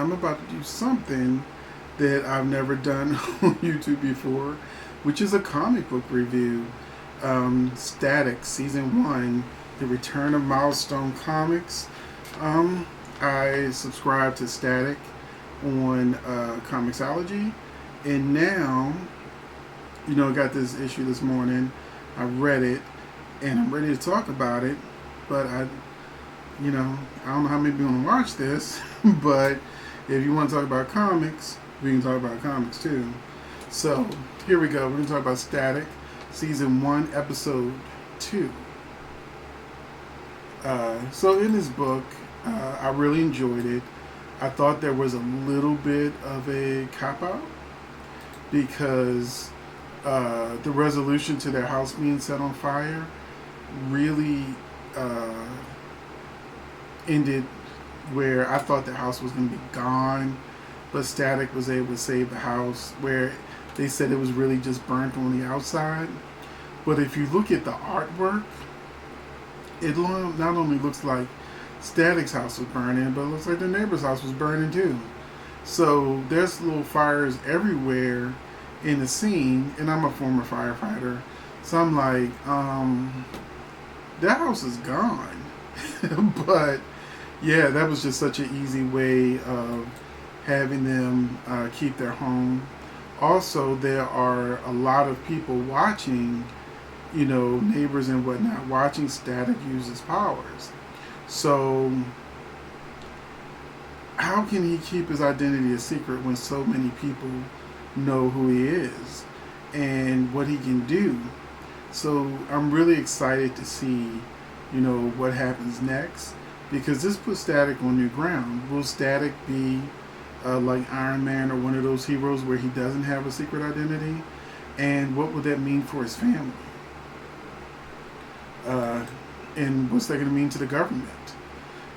I'm about to do something that I've never done on YouTube before, which is a comic book review. Static Season 1, The Return of Milestone Comics. I subscribe to Static on Comixology, and now, I got this issue this morning. I read it, and I'm ready to talk about it, but I don't know how many people want to watch this, but if you want to talk about comics, we can talk about comics too. So, here we go. We're going to talk about Static, Season 1, Episode 2. So in this book, I really enjoyed it. I thought there was a little bit of a cop-out because the resolution to their house being set on fire really ended where I thought the house was going to be gone, but Static was able to save the house, where they said it was really just burnt on the outside. But if you look at the artwork, it not only looks like Static's house was burning, but it looks like the neighbor's house was burning too. So there's little fires everywhere in the scene, and I'm a former firefighter, so I'm like, that house is gone. But yeah, that was just such an easy way of having them keep their home. Also, there are a lot of people watching, neighbors and whatnot, watching Static use his powers. So, how can he keep his identity a secret when so many people know who he is and what he can do? So, I'm really excited to see, what happens next, because this puts Static on new ground. Will Static be like Iron Man or one of those heroes where he doesn't have a secret identity? And what would that mean for his family? And what's that going to mean to the government?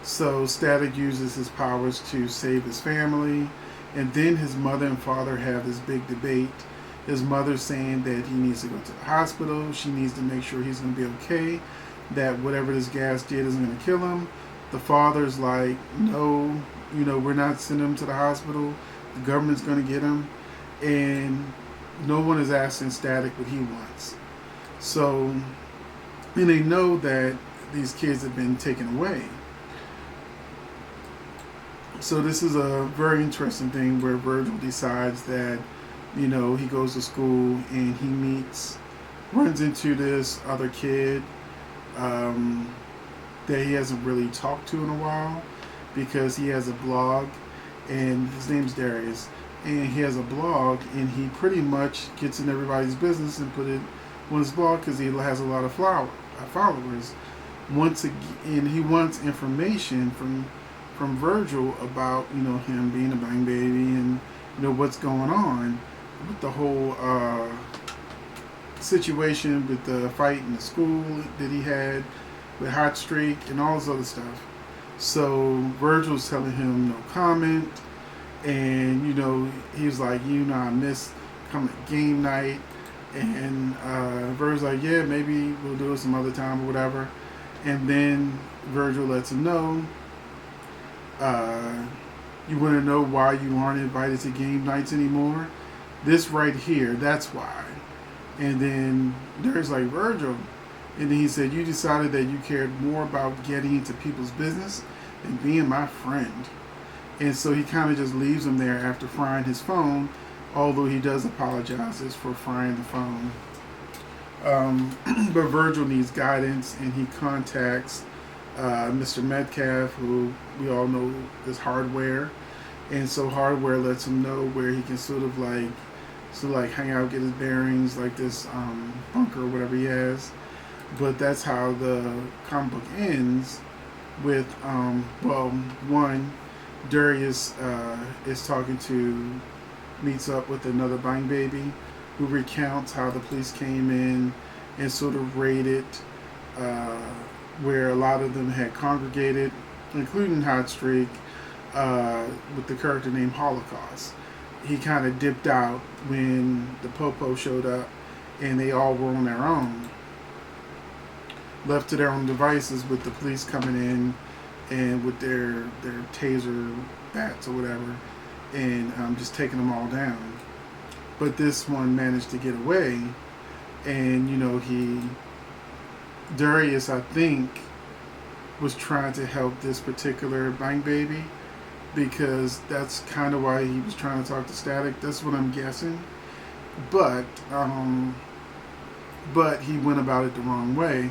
So Static uses his powers to save his family, and then his mother and father have this big debate. His mother's saying that he needs to go to the hospital. She needs to make sure he's going to be okay, that whatever this gas did isn't going to kill him. The father's like, no, we're not sending him to the hospital. The government's going to get him. And no one is asking Static what he wants. So, and they know that these kids have been taken away. So this is a very interesting thing where Virgil decides that, he goes to school and he runs into this other kid that he hasn't really talked to in a while, because he has a blog, and his name's Darius, and he has a blog, and he pretty much gets in everybody's business and put it on his blog because he has a lot of followers. And he wants information from Virgil about him being a bang baby and what's going on with the whole situation with the fight in the school that he had with Hot Streak and all this other stuff. So Virgil's telling him no comment, and he was like, I miss coming to game night, and Virgil's like, yeah, maybe we'll do it some other time or whatever. And then Virgil lets him know, you want to know why you aren't invited to game nights anymore? This right here, that's why. And then there's like, Virgil. And then he said, you decided that you cared more about getting into people's business than being my friend. And so he kind of just leaves him there after frying his phone, although he does apologize for frying the phone. But Virgil needs guidance, and he contacts Mr. Metcalf, who we all know is Hardware. And so Hardware lets him know where he can sort of hang out, get his bearings, like this bunker or whatever he has. But that's how the comic book ends with, one, Darius meets up with another Bang Baby who recounts how the police came in and sort of raided where a lot of them had congregated, including Hot Streak, with the character named Holocaust. He kind of dipped out when the Popo showed up, and they all were on their own, left to their own devices, with the police coming in and with their taser bats or whatever, and just taking them all down. But this one managed to get away, and Darius, I think, was trying to help this particular bank baby, because that's kind of why he was trying to talk to Static. That's what I'm guessing. But he went about it the wrong way.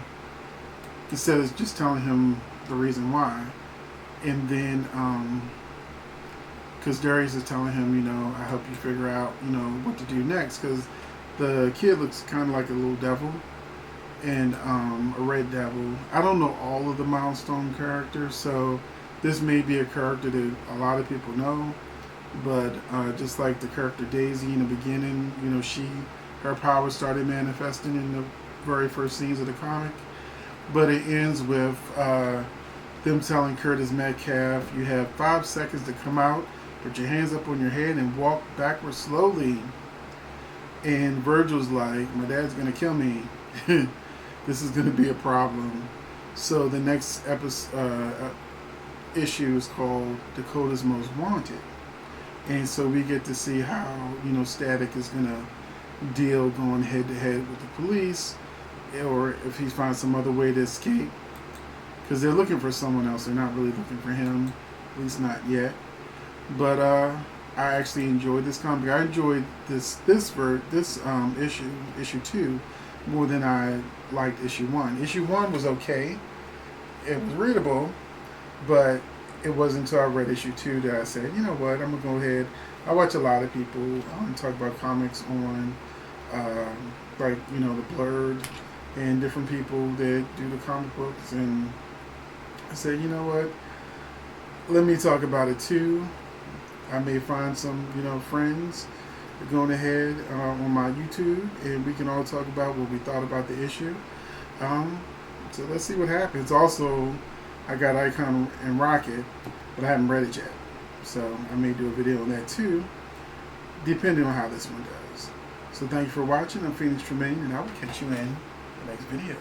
Instead of just telling him the reason why, and then because Darius is telling him, I help you figure out, what to do next, because the kid looks kind of like a little devil, and a red devil. I don't know all of the Milestone characters, so this may be a character that a lot of people know, but just like the character Daisy in the beginning, her power started manifesting in the very first scenes of the comic, but it ends with them telling Curtis Metcalf, you have 5 seconds to come out, put your hands up on your head and walk backwards slowly. And Virgil's like, my dad's gonna kill me. This is gonna be a problem. So the next issue is called Dakota's Most Wanted. And so we get to see how, Static is gonna deal going head to head with the police, or if he finds some other way to escape. Because they're looking for someone else. They're not really looking for him, at least not yet. But I actually enjoyed this comic. I enjoyed this issue 2, more than I liked issue 1. Issue 1 was okay. It was readable, but it wasn't until I read issue 2 that I said, you know what, I'm gonna go ahead. I watch a lot of people talk about comics on, the Blurred and different people that do the comic books, and I said, you know what, let me talk about it too. I may find some, friends going ahead on my YouTube, and we can all talk about what we thought about the issue. So let's see what happens. Also, I got Icon and Rocket, but I haven't read it yet. So I may do a video on that too, depending on how this one does. So thank you for watching. I'm Phoenix Tremaine, and I will catch you in the next video.